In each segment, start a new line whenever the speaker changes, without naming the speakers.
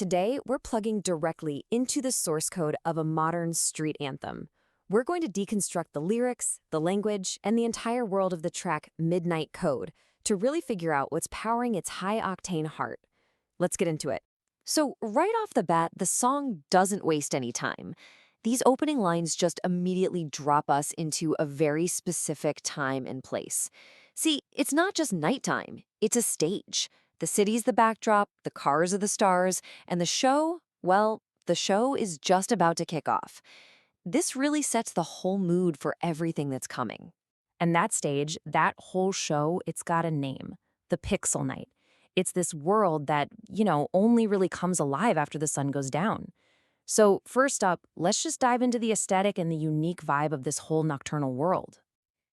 Today, we're plugging directly into the source code of a modern street anthem. We're going to deconstruct the lyrics, the language, and the entire world of the track Midnight Code to really figure out what's powering its high-octane heart. Let's get into it. So, right off the bat, the song doesn't waste any time. These opening lines just immediately drop us into a very specific time and place. See, it's not just nighttime, it's a stage. The city's the backdrop, the cars are the stars, and the show, well, the show is just about to kick off. This really sets the whole mood for everything that's coming.
And that stage, that whole show, it's got a name, the Pixel Night. It's this world that, only really comes alive after the sun goes down. So first up, let's just dive into the aesthetic and the unique vibe of this whole nocturnal world.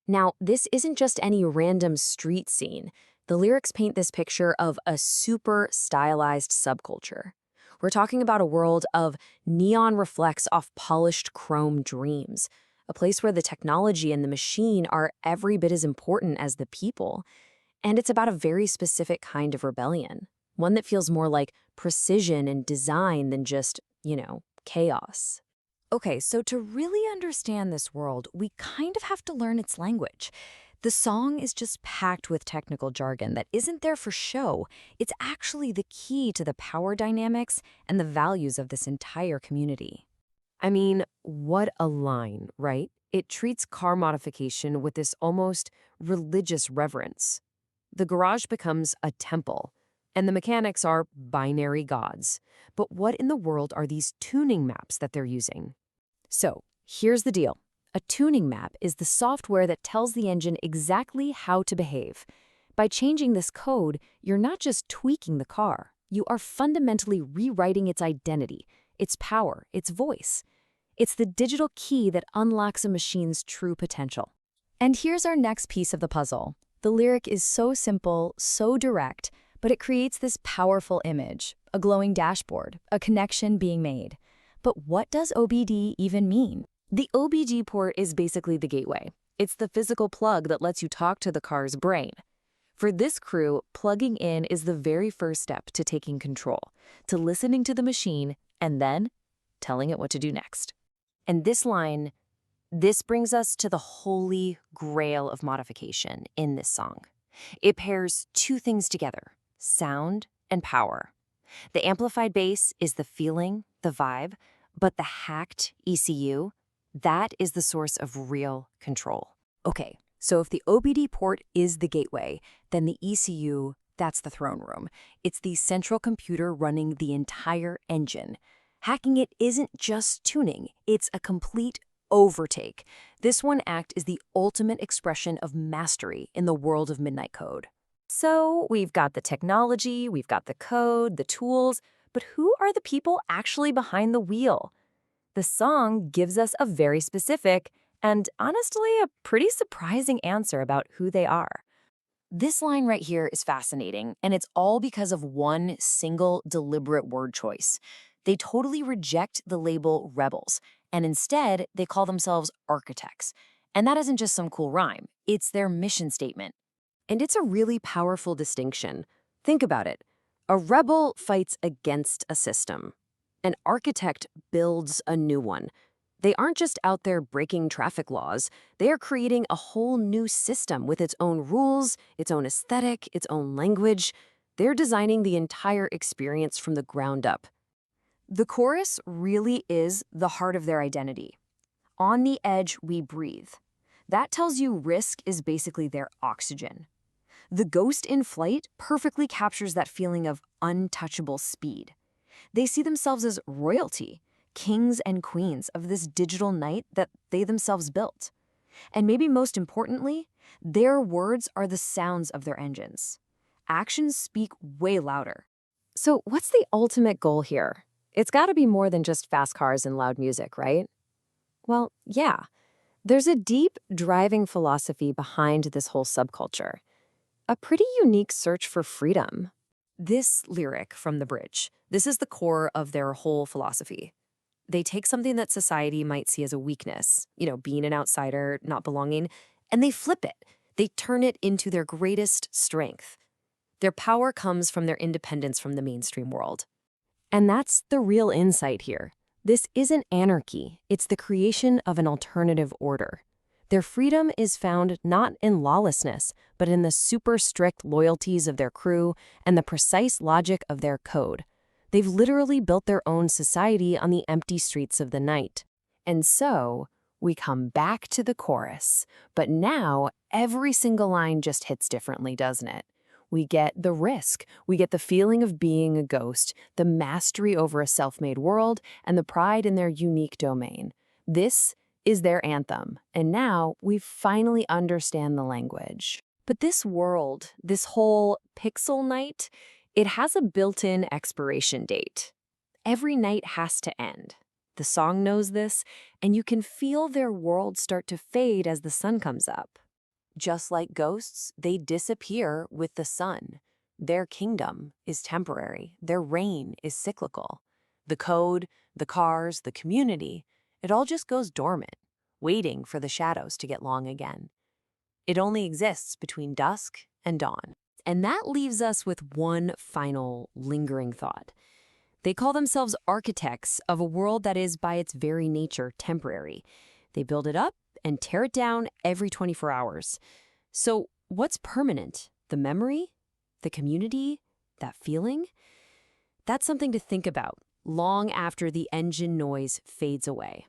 Now, this isn't just any random street scene. The lyrics paint this picture of a super stylized subculture. We're talking about a world of neon reflects off polished chrome dreams, a place where the technology and the machine are every bit as important as the people. And it's about a very specific kind of rebellion, one that feels more like precision and design than just, chaos.
Okay, so to really understand this world, we kind of have to learn its language. The song is just packed with technical jargon that isn't there for show. It's actually the key to the power dynamics and the values of this entire community.
I mean, what a line, right? It treats car modification with this almost religious reverence. The garage becomes a temple, and the mechanics are binary gods. But what in the world are these tuning maps that they're using? So, here's the deal. A tuning map is the software that tells the engine exactly how to behave. By changing this code, you're not just tweaking the car. You are fundamentally rewriting its identity, its power, its voice. It's the digital key that unlocks a machine's true potential.
And here's our next piece of the puzzle. The lyric is so simple, so direct, but it creates this powerful image, a glowing dashboard, a connection being made. But what does OBD even mean?
The OBD port is basically the gateway. It's the physical plug that lets you talk to the car's brain. For this crew, plugging in is the very first step to taking control, to listening to the machine, and then telling it what to do next. And this brings us to the holy grail of modification in this song. It pairs two things together, sound and power. The amplified bass is the feeling, the vibe, but the hacked ECU, that is the source of real control. Okay, so if the OBD port is the gateway, then the ECU, that's the throne room. It's the central computer running the entire engine. Hacking it isn't just tuning, it's a complete overtake. This one act is the ultimate expression of mastery in the world of Midnight Code. So we've got the technology, we've got the code, the tools, but who are the people actually behind the wheel? The song gives us a very specific and honestly a pretty surprising answer about who they are. This line right here is fascinating, and it's all because of one single deliberate word choice. They totally reject the label rebels, and instead they call themselves architects. And that isn't just some cool rhyme, it's their mission statement. And it's a really powerful distinction. Think about it. A rebel fights against a system. An architect builds a new one. They aren't just out there breaking traffic laws. They are creating a whole new system with its own rules, its own aesthetic, its own language. They're designing the entire experience from the ground up. The chorus really is the heart of their identity. On the edge, we breathe. That tells you risk is basically their oxygen. The ghost in flight perfectly captures that feeling of untouchable speed. They see themselves as royalty, kings and queens of this digital night that they themselves built. And maybe most importantly, their words are the sounds of their engines. Actions speak way louder. So what's the ultimate goal here? It's got to be more than just fast cars and loud music, right? Well, yeah. There's a deep, driving philosophy behind this whole subculture. A pretty unique search for freedom. This lyric from the bridge, this is the core of their whole philosophy. They take something that society might see as a weakness, being an outsider, not belonging, and they flip it. They turn it into their greatest strength. Their power comes from their independence from the mainstream world. And that's the real insight here. This isn't anarchy, it's the creation of an alternative order. Their freedom is found not in lawlessness, but in the super strict loyalties of their crew and the precise logic of their code. They've literally built their own society on the empty streets of the night. And so, we come back to the chorus, but now every single line just hits differently, doesn't it? We get the risk, we get the feeling of being a ghost, the mastery over a self-made world, and the pride in their unique domain. This is their anthem, and now we finally understand the language. But this world, this whole pixel night, it has a built-in expiration date. Every night has to end. The song knows this, and you can feel their world start to fade as the sun comes up. Just like ghosts, they disappear with the sun. Their kingdom is temporary. Their reign is cyclical. The code, the cars, the community, it all just goes dormant, waiting for the shadows to get long again. It only exists between dusk and dawn. And that leaves us with one final lingering thought. They call themselves architects of a world that is by its very nature temporary. They build it up and tear it down every 24 hours. So what's permanent? The memory? The community? That feeling? That's something to think about long after the engine noise fades away.